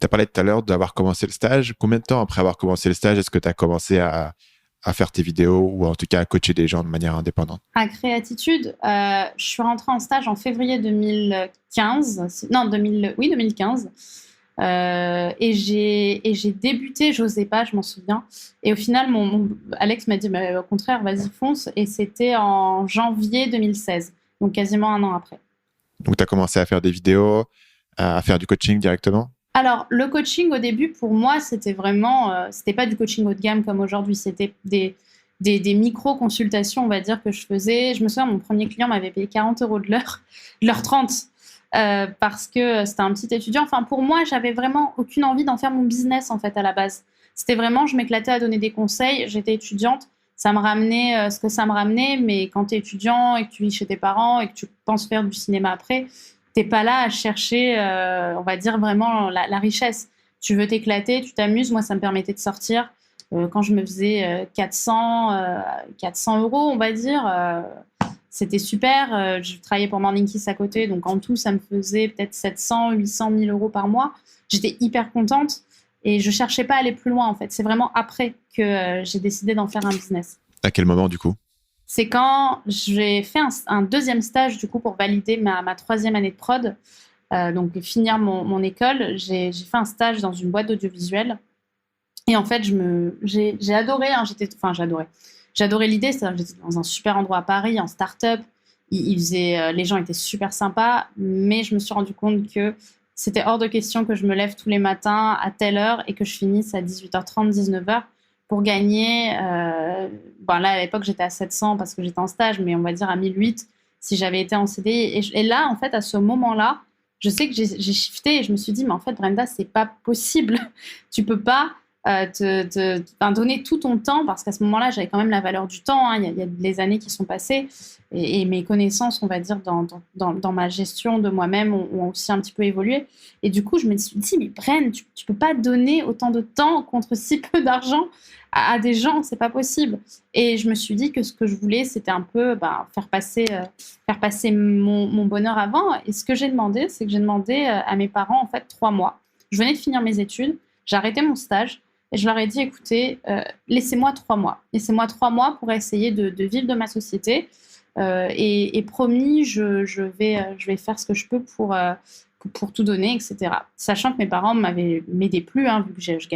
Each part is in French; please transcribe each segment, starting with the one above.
Tu as parlé tout à l'heure d'avoir commencé le stage. Combien de temps après avoir commencé le stage, est-ce que tu as commencé à faire tes vidéos ou en tout cas à coacher des gens de manière indépendante? À Créatitude, je suis rentrée en stage en février 2015. Non, 2015. Et j'ai débuté, j'osais pas, je m'en souviens. Et au final, Alex m'a dit, au contraire, vas-y, fonce. Et c'était en janvier 2016, donc quasiment un an après. Donc, tu as commencé à faire des vidéos, à faire du coaching directement? Alors, le coaching, au début, pour moi, c'était vraiment... c'était pas du coaching haut de gamme comme aujourd'hui. C'était des micro-consultations, on va dire, que je faisais. Je me souviens, mon premier client m'avait payé 40 € de l'heure 30, parce que c'était un petit étudiant. Enfin, pour moi, j'avais vraiment aucune envie d'en faire mon business, en fait, à la base. C'était vraiment, je m'éclatais à donner des conseils. J'étais étudiante. Ça me ramenait ce que ça me ramenait, mais quand tu es étudiant et que tu vis chez tes parents et que tu penses faire du cinéma après, t'es pas là à chercher, on va dire, vraiment la richesse. Tu veux t'éclater, tu t'amuses. Moi, ça me permettait de sortir. Quand je me faisais 400 €, on va dire, c'était super. Je travaillais pour Morning Kiss à côté, donc en tout, ça me faisait peut-être 700, 800, 1000 € par mois. J'étais hyper contente et je cherchais pas à aller plus loin, en fait. C'est vraiment après que j'ai décidé d'en faire un business. À quel moment, du coup? C'est quand j'ai fait un deuxième stage, du coup, pour valider ma troisième année de prod. Donc, finir mon école, j'ai fait un stage dans une boîte d'audiovisuel. Et en fait, j'ai adoré. Hein, j'ai adoré. J'ai adoré l'idée. C'est-à-dire que j'étais dans un super endroit à Paris, en start-up. Les gens étaient super sympas. Mais je me suis rendu compte que c'était hors de question que je me lève tous les matins à telle heure et que je finisse à 18h30, 19h pour gagner. Là, à l'époque, j'étais à 700 parce que j'étais en stage, mais on va dire à 1008 si j'avais été en CDI. Et là, en fait, à ce moment-là, je sais que j'ai shifté et je me suis dit, mais en fait, Brenda, c'est pas possible. Tu peux pas donner tout ton temps, parce qu'à ce moment-là, j'avais quand même la valeur du temps. Hein. Il y a les années qui sont passées et mes connaissances, on va dire, dans ma gestion de moi-même ont aussi un petit peu évolué. Et du coup, je me suis dit, mais Bren, tu peux pas donner autant de temps contre si peu d'argent à des gens, c'est pas possible. Et je me suis dit que ce que je voulais, c'était un peu faire passer mon bonheur avant. Et ce que j'ai demandé, c'est que j'ai demandé à mes parents, en fait, 3 mois. Je venais de finir mes études, j'ai arrêté mon stage. Et je leur ai dit, écoutez, laissez-moi 3 mois. Laissez-moi 3 mois pour essayer de vivre de ma société. Et promis, je vais faire ce que je peux pour tout donner, etc. Sachant que mes parents m'aidaient plus, hein, vu que je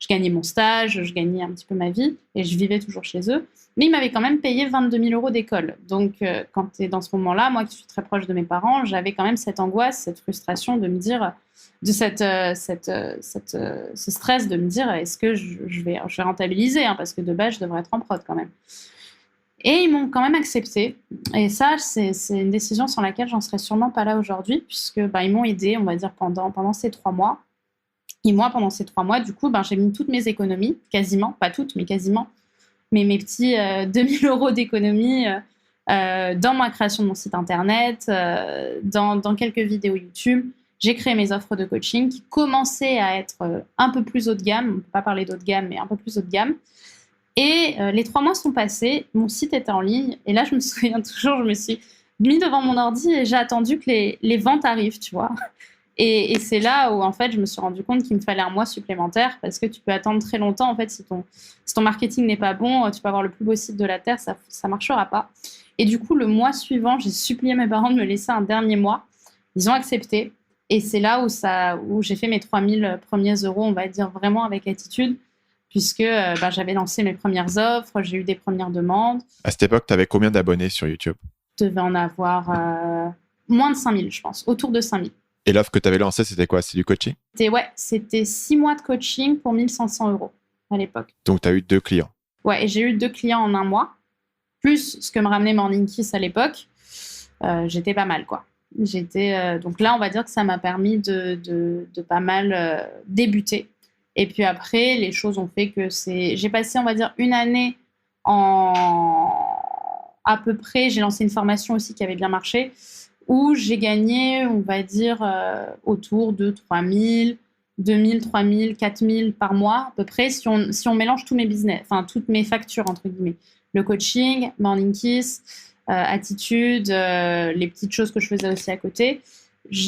gagnais mon stage, je gagnais un petit peu ma vie et je vivais toujours chez eux. Mais ils m'avaient quand même payé 22 000 € d'école. Donc, quand tu es dans ce moment-là, moi qui suis très proche de mes parents, j'avais quand même cette angoisse, cette frustration de me dire, de ce stress de me dire, est-ce que je vais rentabiliser, hein, parce que de base, je devrais être en prod quand même. Et ils m'ont quand même accepté. Et ça, c'est une décision sur laquelle j'en serais sûrement pas là aujourd'hui, puisque ils m'ont aidé, on va dire, pendant ces 3 mois. Et moi, pendant ces 3 mois, du coup, j'ai mis toutes mes économies, quasiment, pas toutes, mais quasiment, mais mes petits 2000 € d'économies dans ma création de mon site internet, dans quelques vidéos YouTube. J'ai créé mes offres de coaching qui commençaient à être un peu plus haut de gamme. On ne peut pas parler d'haut de gamme, mais un peu plus haut de gamme. Et les 3 mois sont passés, mon site était en ligne. Et là, je me souviens toujours, je me suis mis devant mon ordi et j'ai attendu que les ventes arrivent, tu vois. Et c'est là où, en fait, je me suis rendu compte qu'il me fallait un mois supplémentaire, parce que tu peux attendre très longtemps. En fait, si ton marketing n'est pas bon, tu peux avoir le plus beau site de la Terre, ça ne marchera pas. Et du coup, le mois suivant, j'ai supplié mes parents de me laisser un dernier mois. Ils ont accepté. Et c'est là où j'ai fait mes 3000 premiers euros, on va dire, vraiment avec attitude, puisque j'avais lancé mes premières offres, j'ai eu des premières demandes. À cette époque, tu avais combien d'abonnés sur YouTube? Je devais en avoir moins de 5000, je pense, autour de 5000. Et l'offre que tu avais lancée, c'était quoi? C'est du coaching? C'était 6 mois de coaching pour 1500 € à l'époque. Donc, tu as eu 2 clients. Ouais, et j'ai eu 2 clients en un mois, plus ce que me ramenait Morning Kiss à l'époque. J'étais pas mal, quoi. Donc là, on va dire que ça m'a permis de pas mal débuter. Et puis après, les choses ont fait que j'ai passé, on va dire, une année à peu près. J'ai lancé une formation aussi qui avait bien marché, où j'ai gagné, on va dire, autour de 3000, 2000, 3000, 4000 par mois, à peu près, si on mélange tous mes business, enfin, toutes mes factures, entre guillemets. Le coaching, Morning Kiss, attitude, les petites choses que je faisais aussi à côté.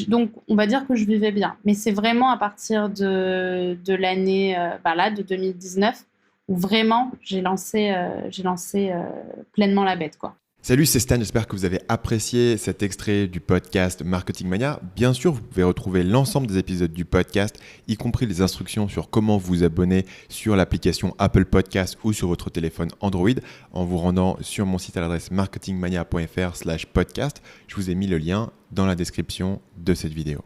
Donc, on va dire que je vivais bien. Mais c'est vraiment à partir de l'année de 2019 où vraiment j'ai lancé pleinement la bête, quoi. Salut, c'est Stan, j'espère que vous avez apprécié cet extrait du podcast Marketing Mania. Bien sûr, vous pouvez retrouver l'ensemble des épisodes du podcast, y compris les instructions sur comment vous abonner sur l'application Apple Podcast ou sur votre téléphone Android en vous rendant sur mon site à l'adresse marketingmania.fr/podcast. Je vous ai mis le lien dans la description de cette vidéo.